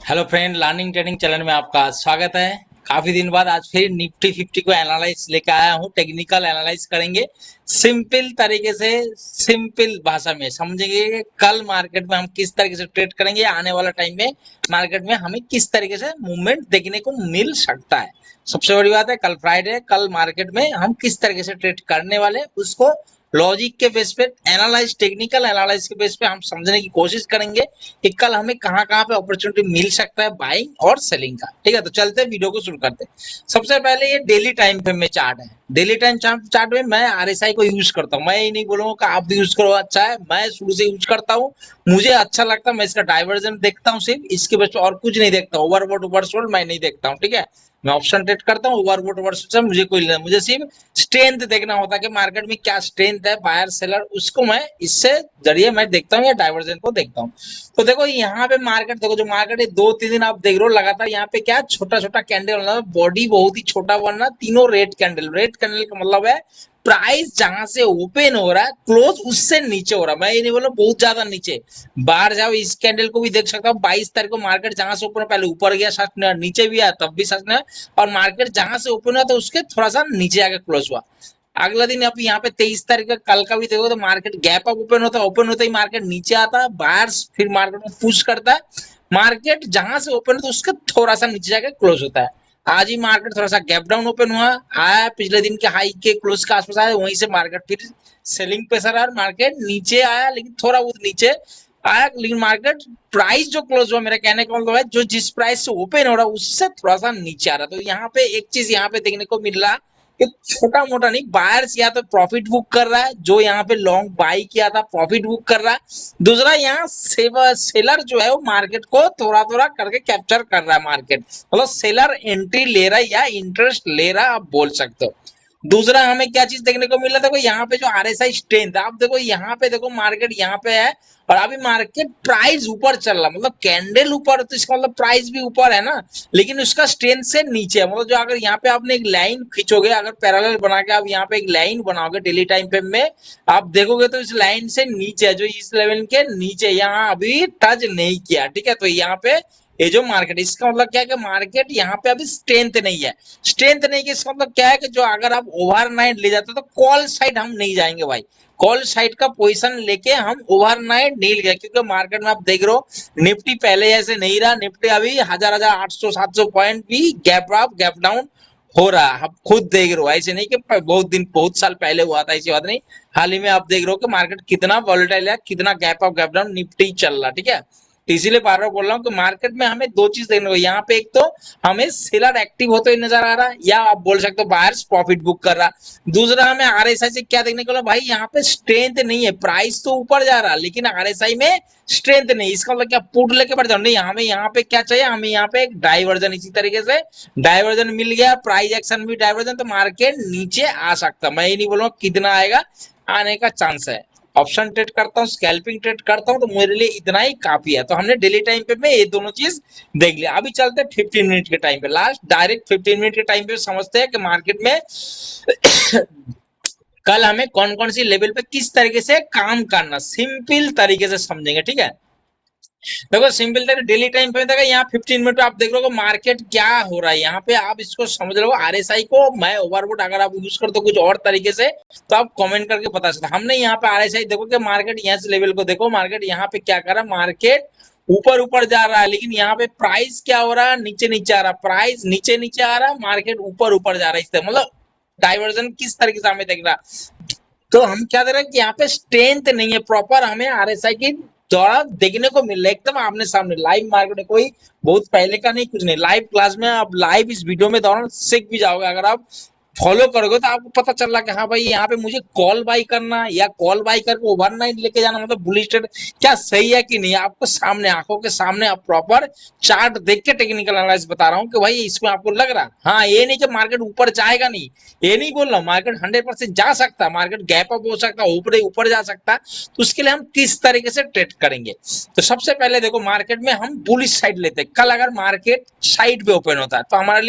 Hello friend, learning training channel में आपका स्वागत है। काफी दिन बाद आज फिर निफ्टी 50 को एनालाइज लेकर आया हूँ। टेक्निकल एनालाइज करेंगे सिंपल तरीके से, सिंपल भाषा में समझेंगे कि कल मार्केट में हम किस तरीके से ट्रेड करेंगे, आने वाला टाइम में मार्केट में हमें किस तरीके से मूवमेंट देखने को मिल सकता है। सबसे बड़ी बात है, कल फ्राइडे है, कल मार्केट में हम किस तरीके से ट्रेड करने वाले हैं, उसको लॉजिक के बेस पे एनालाइज, टेक्निकल एनालाइज के बेस पे हम समझने की कोशिश करेंगे कि कल हमें कहाँ कहाँ पे अपॉर्चुनिटी मिल सकता है बाइंग और सेलिंग का। ठीक है, तो चलते हैं, वीडियो को शुरू करते हैं। सबसे पहले ये डेली टाइम फ्रेम में चार्ट है। डेली टाइम चार्ट में मैं आरएसआई को यूज करता हूँ। मैं ये नहीं बोलूंगा कि आप भी यूज करो, अच्छा है, मैं शुरू से यूज करता हूँ, मुझे अच्छा लगता है। मैं इसका डाइवर्जन देखता हूँ, सिर्फ इसके बेस पे, और कुछ नहीं देखता। ओवरबॉट ओवरसोल्ड मैं नहीं देखता हूँ। ठीक है, मैं ऑप्शन ट्रेड करता हूँ। ओवरबॉट ओवरसोल्ड से मुझे कोई लेना, मुझे सिर्फ स्ट्रेंथ देखना होता है कि मार्केट में क्या स्ट्रेंथ है, बायर सेलर, उसको मैं इससे जरिए मैं देखता हूँ या डाइवर्जन को देखता हूँ। तो देखो यहाँ पे मार्केट, देखो जो मार्केट है 2-3 दिन आप देख रहे हो लगातार, यहाँ पे क्या छोटा छोटा कैंडल बना, बॉडी बहुत ही छोटा बनना, तीनों रेड कैंडल। रेड कैंडल का मतलब है प्राइस जहां से ओपन हो रहा है क्लोज उससे नीचे हो रहा है। मैं ये नहीं बोल रहा बहुत ज्यादा नीचे, बाहर जाओ, इस कैंडल को भी देख सकता हूँ। 22 तारीख को मार्केट जहां से ओपन, पहले ऊपर गया सच ने, नीचे भी आया तब भी सच ने, और मार्केट जहां से ओपन हुआ तो उसके थोड़ा सा नीचे आके क्लोज हुआ। अगला दिन आप यहाँ पे 23 तारीख का कल का भी देखो तो मार्केट गैप अप ओपन होता है, ओपन होता ही मार्केट नीचे आता है, बायर्स फिर मार्केट में पुश करता है, मार्केट जहां से ओपन होता है उसके थोड़ा सा नीचे जाकर क्लोज होता है। आज ही मार्केट थोड़ा सा गैप डाउन ओपन हुआ, आया पिछले दिन के हाई के क्लोज के आसपास आया, वहीं से मार्केट फिर सेलिंग प्रेशर आया, मार्केट नीचे आया, लेकिन थोड़ा बहुत नीचे आया, लेकिन मार्केट प्राइस जो क्लोज हुआ, मेरा कहने का मतलब है जो जिस प्राइस से ओपन हो रहा है उससे थोड़ा सा नीचे आ रहा है। तो यहाँ पे एक चीज यहाँ पे देखने को मिल रहा कि छोटा मोटा नहीं, बायर्स या तो प्रॉफिट बुक कर रहा है, जो यहाँ पे लॉन्ग बाई किया था प्रॉफिट बुक कर रहा है। दूसरा यहाँ सेलर जो है वो मार्केट को थोड़ा थोड़ा करके कैप्चर कर रहा है। मार्केट मतलब सेलर एंट्री ले रहा है या इंटरेस्ट ले रहा है, आप बोल सकते हो। दूसरा हमें क्या चीज देखने को मिल रहा है, देखो यहाँ पे जो आरएसआई स्ट्रेंथ, आप देखो यहाँ पे, देखो मार्केट यहाँ पे है और अभी मार्केट प्राइस ऊपर चल रहा, मतलब कैंडल ऊपर, तो इसका मतलब प्राइस भी ऊपर है ना, लेकिन उसका स्ट्रेंथ से नीचे है। मतलब जो अगर यहाँ पे आपने एक लाइन खींचोगे, अगर पैरेलल बना के आप यहाँ पे एक लाइन बनाओगे डेली टाइम फ्रेम में, आप देखोगे तो इस लाइन से नीचे है, जो इस लेवल के नीचे यहाँ अभी टच नहीं किया। ठीक है, तो यहाँ पे ये जो मार्केट, इसका मतलब क्या है कि मार्केट यहाँ पे अभी स्ट्रेंथ नहीं है। स्ट्रेंथ नहीं, इसका मतलब क्या है कि जो अगर आप ओवरनाइट ले जाते हो तो कॉल साइड हम नहीं जाएंगे भाई। कॉल साइड का पोजीशन लेके हम ओवरनाइट नहीं गए, क्योंकि मार्केट में आप देख रहे हो निफ्टी पहले ऐसे नहीं रहा। निफ्टी अभी 1000-800-700 पॉइंट भी गैप अप गैप डाउन हो रहा है, आप खुद देख रहे हो। ऐसे नहीं कि बहुत दिन, बहुत साल पहले हुआ था, ऐसी बात नहीं। हाल ही में आप देख रहे हो कि मार्केट कितना वॉलेटाइल है, कितना gap up gap down Nifty चल रहा। ठीक है, तो इसीलिए बार बार बोल रहा हूँ कि मार्केट में हमें दो चीज देखने को, यहाँ पे एक तो हमें सेलर एक्टिव होते हुए नजर आ रहा है, या आप बोल सकते हो बायर्स प्रॉफिट बुक कर रहा है। दूसरा हमें आरएसआई से क्या देखने को मिला, भाई यहाँ पे स्ट्रेंथ नहीं है, प्राइस तो ऊपर जा रहा है लेकिन आरएसआई में स्ट्रेंथ नहीं। इसका मतलब क्या, पुट लेके बढ़ जाओ नहीं, हमें यहाँ पे क्या चाहिए, हमें यहाँ पे एक डाइवर्जन, इसी तरीके से डाइवर्जन मिल गया, प्राइस एक्शन भी डाइवर्जन, तो मार्केट नीचे आ सकता। मैं ये नहीं बोलूंगा कितना आएगा, आने का चांस है। ऑप्शन ट्रेड करता हूँ, स्कैल्पिंग ट्रेड करता हूँ, तो मेरे लिए इतना ही काफी है। तो हमने डेली टाइम पे में ये दोनों चीज देख लिया। अभी चलते हैं 15 मिनट के टाइम पे, लास्ट डायरेक्ट 15 मिनट के टाइम पे समझते हैं कि मार्केट में कल हमें कौन कौन सी लेवल पे किस तरीके से काम करना, सिंपल तरीके से समझेंगे। ठीक है, देखो सिंपल तरीके डेली टाइम पे देखो, यहाँ 15 मिनट पे आप देख रहे हो मार्केट क्या हो रहा है। यहाँ पे आप इसको समझ रहे हो आरएसआई को, मैं ओवरबॉट अगर आप यूज करते हो कुछ और तरीके से तो आप कमेंट करके बता सकते हैं। हमने यहाँ पे आरएसआई देखो कि मार्केट यहाँ से लेवल को देखो, मार्केट यहाँ पे क्या कर रहा है, मार्केट ऊपर ऊपर जा रहा है, लेकिन यहाँ पे प्राइस क्या हो रहा है, नीचे नीचे आ रहा है, प्राइस नीचे नीचे आ रहा है, मार्केट ऊपर ऊपर जा रहा है। इससे मतलब डाइवर्जन किस तरीके से हमें देख रहा है। तो हम क्या दे रहे हैं कि यहाँ पे स्ट्रेंथ नहीं है प्रॉपर, हमें आरएसआई की द्वारा देखने को मिल रहा है एकदम आमने सामने लाइव मार्केट में, कोई बहुत पहले का नहीं, कुछ नहीं। लाइव क्लास में आप लाइव इस वीडियो में दौरान सीख भी जाओगे, अगर आप फॉलो करोगे तो आपको पता चल रहा कि हाँ भाई यहाँ पे मुझे कॉल बाई करना या कॉल बाई करके ओवरनाइट लेके जाना, मतलब बुलिश ट्रेड क्या सही है कि नहीं, आपको सामने आंखों के सामने आप प्रॉपर चार्ट देख के टेक्निकल एनालिसिस बता रहा हूँ कि भाई इसमें आपको लग रहा। हाँ, ये नहीं कि मार्केट ऊपर जाएगा नहीं, ये नहीं बोल रहा, मार्केट 100% जा सकता है, मार्केट गैप अप हो सकता है, ऊपर ऊपर जा सकता है। तो उसके लिए हम किस तरीके से ट्रेड करेंगे, तो सबसे पहले देखो मार्केट में हम बुलिश साइड लेते हैं। कल अगर मार्केट साइड पे ओपन होता है तो हमारे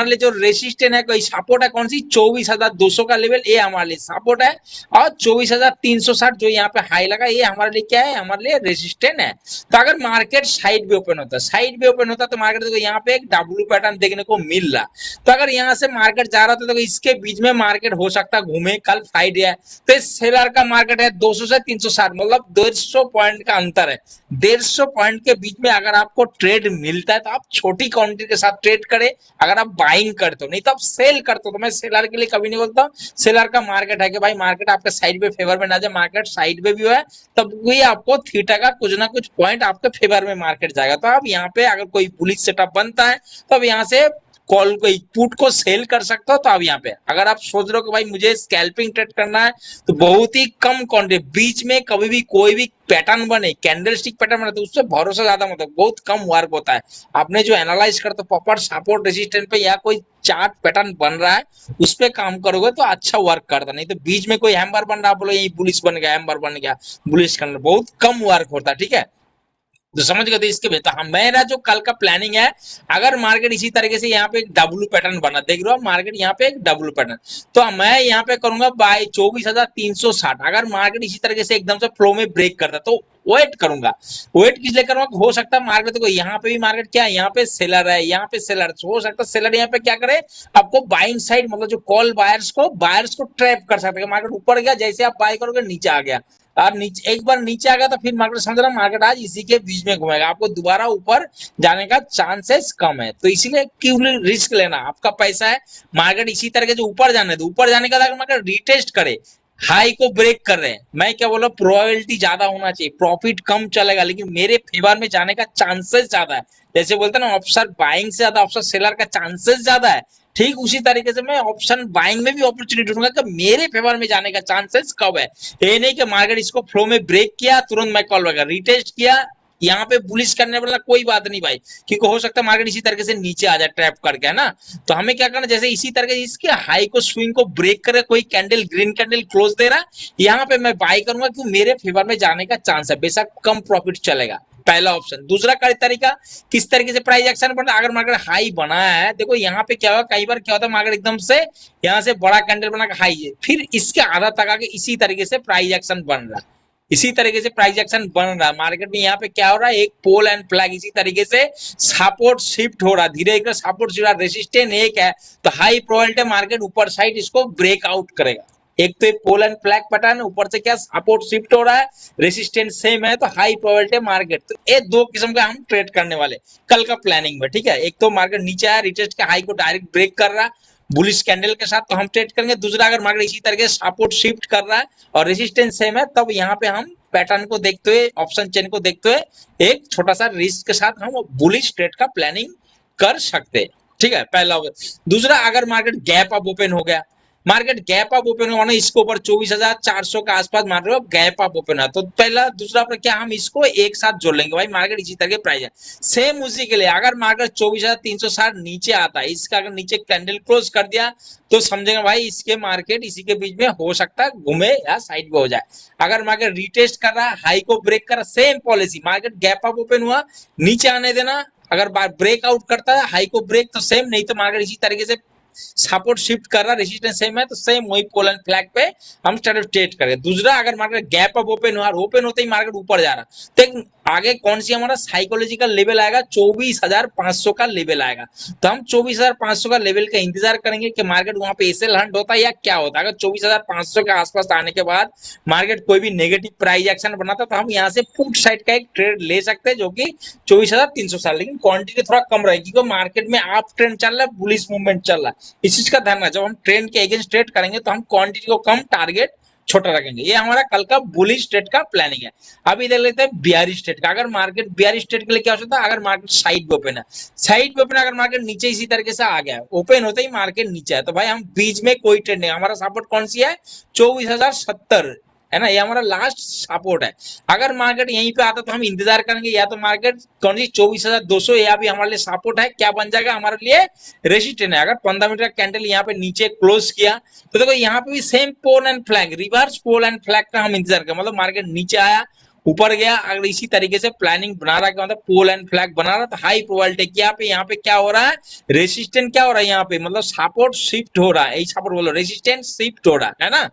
लिए जो रेसिस्टेंस है, कोई सपोर्ट सपोर्ट है कौन सी 24,200 का लेवल, ये हमारे लिए सपोर्ट है। और 24,360 जो यहाँ पे हाई लगा, ये हमारे लिए क्या है, हमारे लिए रेजिस्टेंट है। तो अगर मार्केट साइड भी ओपन होता है, साइड भी ओपन होता है, तो मार्केट देखो यहाँ पे एक डब्ल्यू पैटर्न देखने को मिल रहा। तो अगर यहाँ से मार्केट जा रहा था तो इसके बीच में मार्केट हो सकता है घूमे, कल फ्राइडे है तो इस सेलर का मार्केट है 200 से 360, मतलब 150 पॉइंट का अंतर है। 150 पॉइंट के बीच में अगर आपको ट्रेड मिलता है तो आप छोटी क्वांटिटी के साथ ट्रेड करें, अगर आप बाइंग करते हो, नहीं तो आप सेल करते हो। तो मैं सेलर के लिए कभी नहीं बोलता, सेलर का मार्केट है कि भाई मार्केट आपके साइड पे फेवर में ना जाए, मार्केट साइड पे भी है तब भी आपको थीटा का कुछ ना कुछ पॉइंट आपके फेवर में मार्केट जाएगा। तो आप यहाँ पे अगर कोई बुलिश सेटअप बनता है तो अब यहाँ से कॉल को पुट को सेल कर सकते हो। तो अब यहाँ पे अगर आप सोच रहे हो कि भाई मुझे स्कैल्पिंग ट्रेड करना है तो बहुत ही कम क्वांटिटी, बीच में कभी भी कोई भी पैटर्न बने, कैंडलस्टिक पैटर्न बने, तो उससे भरोसा ज्यादा मतलब बहुत कम वर्क होता है। आपने जो एनालाइज करते हो प्रॉपर सपोर्ट रेजिस्टेंस पे या कोई चार्ट पैटर्न बन रहा है उस पे काम करोगे तो अच्छा वर्क करता, नहीं तो बीच में कोई हैमर बन रहा, बोलो यही बुलिश बन गया, हैमर बन गया, बुलिश करना बहुत कम वर्क होता है। ठीक है, तो समझ गए। तो इसके बेहतर हाँ, मेरा जो कल का प्लानिंग है, अगर मार्केट इसी तरीके से यहाँ पे एक डब्ल्यू पैटर्न बना, देख रहे हो मार्केट यहाँ पे एक डब्ल्यू पैटर्न, तो मैं यहाँ पे करूंगा बाय 24,360। अगर मार्केट इसी तरीके से एकदम से फ्लो में ब्रेक करता तो वेट करूंगा। वेट किस लिए करूंगा, हो सकता है मार्केट देखो यहाँ पे भी मार्केट क्या है, यहाँ पे सेलर है, यहाँ पे सेलर, हो सकता है सेलर यहाँ पे क्या करे, आपको बाइंग साइड मतलब जो कॉल बायर्स को ट्रैप कर सकते हैं। मार्केट ऊपर गया, जैसे आप बाय करोगे नीचे आ गया, और नीचे एक बार नीचे आ गया तो फिर मार्केट समझ रहा मार्केट आज इसी के बीच में घूमेगा, आपको दोबारा ऊपर जाने का चांसेस कम है। तो इसीलिए क्यों रिस्क लेना, आपका पैसा है, मार्केट इसी तरह के ऊपर जाने दो, ऊपर जाने का अगर मार्केट रिटेस्ट करे, हाई को ब्रेक कर रहे हैं, मैं क्या बोला प्रोबेबिलिटी ज्यादा होना चाहिए, प्रॉफिट कम चलेगा लेकिन मेरे फेवर में जाने का चांसेस ज्यादा है। जैसे बोलते हैं ना ऑप्शन बाइंग से ज्यादा ऑप्शन सेलर का चांसेस ज्यादा है, ठीक उसी तरीके से मैं ऑप्शन बाइंग में भी अपॉर्चुनिटी ढूंढूंगा कि मेरे फेवर में जाने का चांसेस कब है। ये नहीं कि मार्केट इसको फ्लो में ब्रेक किया तुरंत मैं कॉल वगैरह रिटेस्ट किया, यहाँ पे बुलिश करने वाला कोई बात नहीं भाई, क्योंकि हो सकता है मार्केट इसी तरीके से नीचे आ जाए ट्रैप करके, है ना। तो हमें क्या करना, जैसे इसी तरह इसके हाई को स्विंग को ब्रेक करे, कोई कैंडल ग्रीन कैंडल क्लोज दे रहा है, यहाँ पे मैं बाय करूंगा क्योंकि मेरे फेवर में जाने का चांस है, बेशक कम प्रॉफिट चलेगा, पहला ऑप्शन। दूसरा तरीका किस तरीके से प्राइस एक्शन बनता है, अगर मार्केट हाई बनाया है, देखो यहाँ पे क्या होगा, कई बार क्या होता है मार्केट एकदम से यहाँ से बड़ा कैंडल बना के हाई है, फिर इसके आधा तक आके इसी तरीके से प्राइस एक्शन बन रहा है, इसी तरीके से प्राइस एक्शन बन रहा है मार्केट में। यहाँ पे क्या हो रहा है, एक पोल एंड फ्लैग इसी तरीके से सपोर्ट शिफ्ट हो रहा है, धीरे धीरे सपोर्ट शिफ्ट, रेसिस्टेंस एक है तो हाई प्रोबेबिलिटी मार्केट ऊपर साइड इसको ब्रेकआउट करेगा। एक तो पोल एंड फ्लैग पैटर्न, ऊपर से क्या सपोर्ट शिफ्ट हो रहा है, रेसिस्टेंस सेम है तो हाई प्रोबेबिलिटी मार्केट। तो ये दो किस्म का हम ट्रेड करने वाले कल का प्लानिंग में। ठीक है, एक तो मार्केट नीचे आया, रिटेस्ट के हाई को डायरेक्ट ब्रेक कर रहा है बुलिश कैंडल के साथ, तो हम ट्रेड करेंगे। दूसरा अगर मार्केट इसी तरीके से सपोर्ट शिफ्ट कर रहा है और रेसिस्टेंस सेम है, तब यहाँ पे हम पैटर्न को देखते हुए, ऑप्शन चेन को देखते हुए एक छोटा सा रिस्क के साथ हम बुलिश ट्रेड का प्लानिंग कर सकते हैं। ठीक है, पहला हो गया। दूसरा, अगर मार्केट गैप अप ओपन हो गया, मार्केट गैप अप ओपन हुआ ना, इसके ऊपर 24,400 के आसपास मान रहे हो गैप अप ओपन है, तो पहला दूसरा पर क्या हम इसको एक साथ जोड़ लेंगे, भाई मार्केट इसी तरह के प्राइस है। सेम उसी के लिए अगर मार्केट 24,360 नीचे आता है, इसका अगर नीचे कैंडल क्लोज कर दिया तो समझेंगे भाई इसके मार्केट इसी के बीच में हो सकता है घूमे या साइड पे हो जाए। अगर मार्केट रिटेस्ट कर रहा है, हाई को ब्रेक कर रहा, same policy, market gap up open हुआ नीचे आने देना, अगर ब्रेकआउट करता है हाई को ब्रेक तो सेम, नहीं तो मार्केट इसी तरीके से सपोर्ट शिफ्ट कर रहा, रेजिस्टेंस सेम है तो सेम वही पोल एंड फ्लैग पे हम ट्रेड करेंगे। दूसरा, अगर मार्केट गैप अप ओपन हुआ, ओपन होते ही मार्केट ऊपर जा रहा, तो आगे कौन सी हमारा साइकोलॉजिकल लेवल आएगा, 24,500 का लेवल आएगा। तो हम 24,500 का लेवल का इंतजार करेंगे कि मार्केट वहां पे एसएल हंट होता है या क्या होता है। अगर 24,500 के आसपास आने के बाद मार्केट कोई भी नेगेटिव प्राइस एक्शन बनाता तो हम यहाँ से पुट साइड का एक ट्रेड ले सकते हैं जो कि 24,360, लेकिन क्वांटिटी थोड़ा कम रहेगी क्योंकि मार्केट में अप ट्रेंड चल रहा है, बुलिश मूवमेंट चल रहा है। इस चीज का ध्यान रखना, जब हम ट्रेंड के अगेंस्ट ट्रेड करेंगे तो हम क्वांटिटी को कम, टारगेट छोटा रखेंगे। ये हमारा कल का बुलिश ट्रेड का प्लानिंग है। अभी देख लेते हैं बियरिश ट्रेड का। अगर मार्केट बियरिश ट्रेड के लिए क्या हो सकता है, अगर मार्केट साइड पे ओपन है, साइड पे ओपन अगर मार्केट नीचे इसी तरीके से आ गया है, ओपन होते ही मार्केट नीचे है, तो भाई हम बीच में कोई ट्रेड नहीं, हमारा सपोर्ट कौन सी है 24,070 है ना, ये हमारा लास्ट सपोर्ट है। अगर मार्केट यहीं पे आता तो हम इंतजार करेंगे, या तो मार्केट कौन सी 24,200 या भी हमारे लिए सपोर्ट है, क्या बन जाएगा हमारे लिए रेजिस्टेंस है। अगर 15 मिनट का कैंडल यहाँ पे नीचे क्लोज किया तो देखो यहाँ पे भी same pole and flag, reverse pole and flag का हम इंतजार करें, मतलब मार्केट नीचे आया, ऊपर गया, अगर इसी तरीके से प्लानिंग बना रहा है, मतलब पोल एंड फ्लैग बना रहा है, तो हाई प्रोबेबिलिटी कि यहाँ पे क्या हो रहा है, रेसिस्टेंट क्या हो रहा है यहाँ पे, मतलब सपोर्ट शिफ्ट हो रहा है, यही सपोर्ट बोलो, रेसिस्टेंट शिफ्ट हो रहा है ना।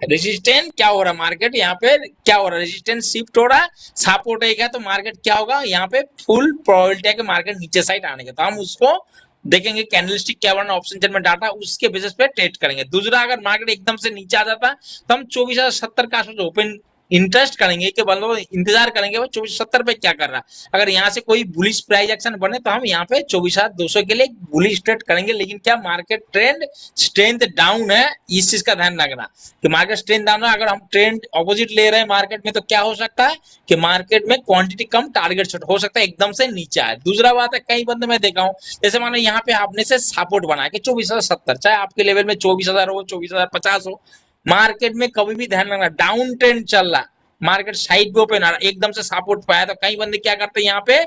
रेजिस्टेंस क्या हो रहा है, मार्केट यहाँ पे क्या हो रहा है, रेजिस्टेंस शिफ्ट हो रहा है, सपोर्ट एक है, तो मार्केट क्या होगा यहाँ पे, फुल प्रोबेबिलिटी है कि मार्केट नीचे साइड आने का, तो हम उसको देखेंगे कैंडलस्टिक क्या बना ऑप्शन चार्ट में डाटा, उसके बेसिस पे ट्रेड करेंगे। दूसरा, अगर मार्केट एकदम से नीचे आ जाता तो हम 24,070 का ओपन इंटरेस्ट करेंगे कि मतलब इंतजार करेंगे वो 2470 पे क्या कर रहा है। अगर यहाँ से कोई बुलिश प्राइस एक्शन बने तो हम यहाँ पे 24,200 के लिए बुलिश ट्रेड करेंगे। लेकिन क्या मार्केट ट्रेंड स्ट्रेंथ डाउन है, इस चीज का ध्यान रखना कि मार्केट स्ट्रेंथ डाउन है। अगर हम ट्रेंड ऑपोजिट ले रहे हैं मार्केट में तो क्या हो सकता है कि मार्केट में क्वांटिटी कम, टारगेट छोटा हो सकता है, एकदम से नीचे आए। दूसरा बात है, कई बंदे मैं देखा हूँ, जैसे मानो यहाँ पे आपने से सपोर्ट बनाया कि 24,070, चाहे आपके लेवल में 24,000 हो, 24,050 हो, मार्केट में कभी भी ध्यान रखना डाउन ट्रेंड चल रहा है, मार्केट साइड पे ओपन आ रहा है, एकदम से सपोर्ट पाया तो कई बंदे क्या करते हैं यहाँ पे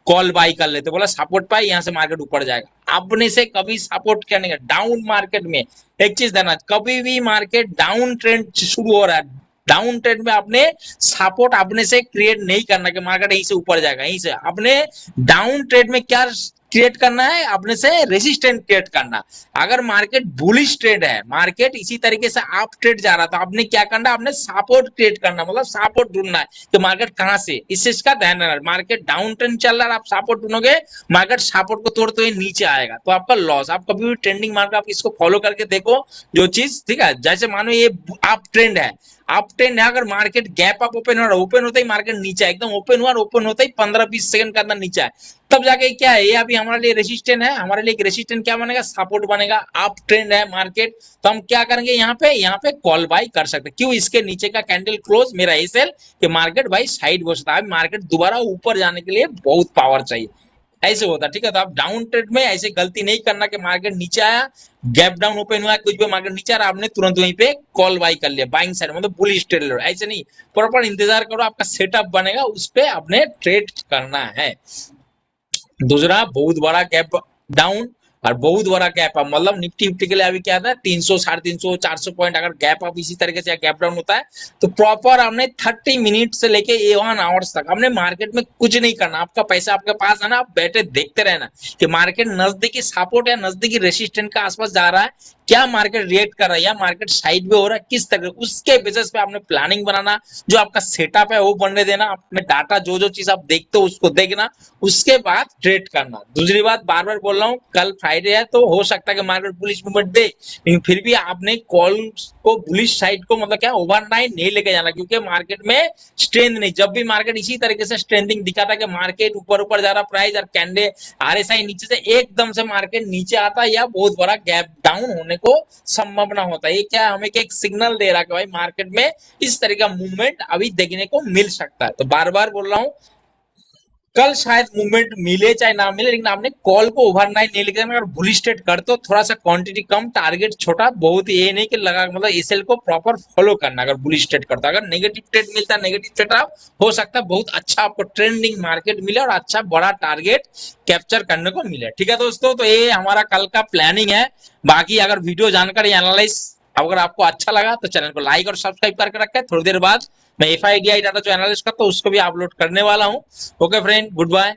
कॉल बाई कर लेते, बोला सपोर्ट पाए यहाँ से मार्केट ऊपर जाएगा। अपने से कभी सपोर्ट करने का डाउन मार्केट में एक चीज देना, कभी भी मार्केट डाउन ट्रेंड शुरू हो रहा है, डाउन ट्रेंड में आपने सपोर्ट अपने से क्रिएट नहीं करना कि मार्केट यहीं से ऊपर जाएगा, यहीं से अपने डाउन ट्रेंड में क्या क्रिएट करना है, अपने से रेजिस्टेंस क्रिएट करना। अगर मार्केट बुलिश ट्रेड है, मार्केट इसी तरीके से अप ट्रेड जा रहा था, आपने क्या करना है, आपने सपोर्ट क्रिएट करना, मतलब सपोर्ट ढूंढना है कि मार्केट कहां से, इस चीज का ध्यान रखना। मार्केट डाउन ट्रेंड चल रहा है, आप सपोर्ट ढूंढोगे, मार्केट सपोर्ट को तोड़ते हुए नीचे आएगा तो आपका लॉस। आप कभी भी ट्रेंडिंग मार्केट आप इसको फॉलो करके देखो जो चीज, ठीक है। जैसे मानो ये अप ट्रेंड है, अप ट्रेंड है, अगर मार्केट गैप अप ओपन हो रहा है, ओपन होता ही मार्केट नीचे एकदम ओपन हुआ, ओपन होता ही 15-20 सेकंड के अंदर नीचे है, तब जाके क्या है, ये अभी हमारे लिए रेसिस्टेंट है, हमारे लिए एक रेसिस्टेंट क्या बनेगा, सपोर्ट बनेगा। अप ट्रेंड है मार्केट, तो हम क्या करेंगे, यहाँ पे कॉल बाई कर सकते हैं। क्यों, इसके नीचे का कैंडल क्लोज मेरा एसएल कि मार्केट भाई साइड हो सकता है, मार्केट दोबारा ऊपर जाने के लिए बहुत पावर चाहिए, ऐसे होता है, ठीक है। तो आप डाउन ट्रेड में ऐसे गलती नहीं करना कि मार्केट नीचे आया, गैप डाउन ओपन हुआ, कुछ भी मार्केट नीचे आ रहा, आपने तुरंत वहीं पे कॉल बाई कर लिया, बाइंग साइड मतलब बुलिश ट्रेड लो, ऐसे नहीं, प्रॉपर इंतजार करो, आपका सेटअप बनेगा, उस पर आपने ट्रेड करना है। दूसरा, बहुत बड़ा गैप डाउन और बहुत बड़ा गैप अप, मतलब निफ्टी फिफ्टी के लिए अभी क्या था, 300, 350, 400 पॉइंट अगर गैप अप इसी तरीके से गैप डाउन होता है तो प्रॉपर हमने 30 मिनट से लेके 1 आवर्स तक हमने मार्केट में कुछ नहीं करना, आपका पैसा आपके पास है ना, आप बैठे देखते रहना कि मार्केट नजदीकी सपोर्ट या नजदीकी रेसिस्टेंट का आसपास जा रहा है, क्या मार्केट रिएक्ट कर रहा है या मार्केट साइड पे हो रहा है, किस तरह, उसके बेसिस पे आपने प्लानिंग बनाना, जो आपका सेटअप है वो बनने देना, अपने डाटा जो जो चीज आप देखते हो उसको देखना, उसके बाद ट्रेड करना। दूसरी बात, बार बार बोल रहा हूँ, कल फ्राइडे है तो हो सकता है कि मार्केट बुलिश मूवमेंट दे, लेकिन फिर भी आपने कॉल को बुलिश साइड को मतलब क्या ओवरनाइट नहीं लेके जाना, क्योंकि मार्केट में स्ट्रेंथ नहीं, जब भी मार्केट इसी तरीके से स्ट्रेंथिंग दिखाता है कि मार्केट ऊपर ऊपर जा रहा प्राइस और कैंडल आरएसआई नीचे से एकदम से मार्केट नीचे आता है या बहुत बड़ा गैप डाउन होने को संभावना होता है, ये क्या हमें एक सिग्नल दे रहा है कि भाई मार्केट में इस तरह का मूवमेंट अभी देखने को मिल सकता है। तो बार बार बोल रहा हूँ, कल शायद मूवमेंट मिले चाहे ना मिले, लेकिन आपने कॉल को ओवरनाइट नहीं लेके, अगर बुलिश ट्रेड करते हो थोड़ा सा क्वांटिटी कम, टारगेट छोटा, बहुत ये नहीं कि लगा, मतलब एसएल को प्रॉपर फॉलो करना अगर बुलिश ट्रेड करता है। अगर नेगेटिव ट्रेड मिलता है, नेगेटिव ट्रेड आप हो सकता है बहुत अच्छा आपको ट्रेंडिंग मार्केट मिले और अच्छा बड़ा टारगेट कैप्चर करने को मिले, ठीक है दोस्तों। तो ये हमारा कल का प्लानिंग है। बाकी अगर वीडियो जानकारी एनालाइज अगर आपको अच्छा लगा तो चैनल को लाइक और सब्सक्राइब करके रखें। थोड़ी देर बाद मैं एफआईडीआई डाटा जो एनालिस्ट करता हूँ उसको भी अपलोड करने वाला हूँ। Okay friend, good bye.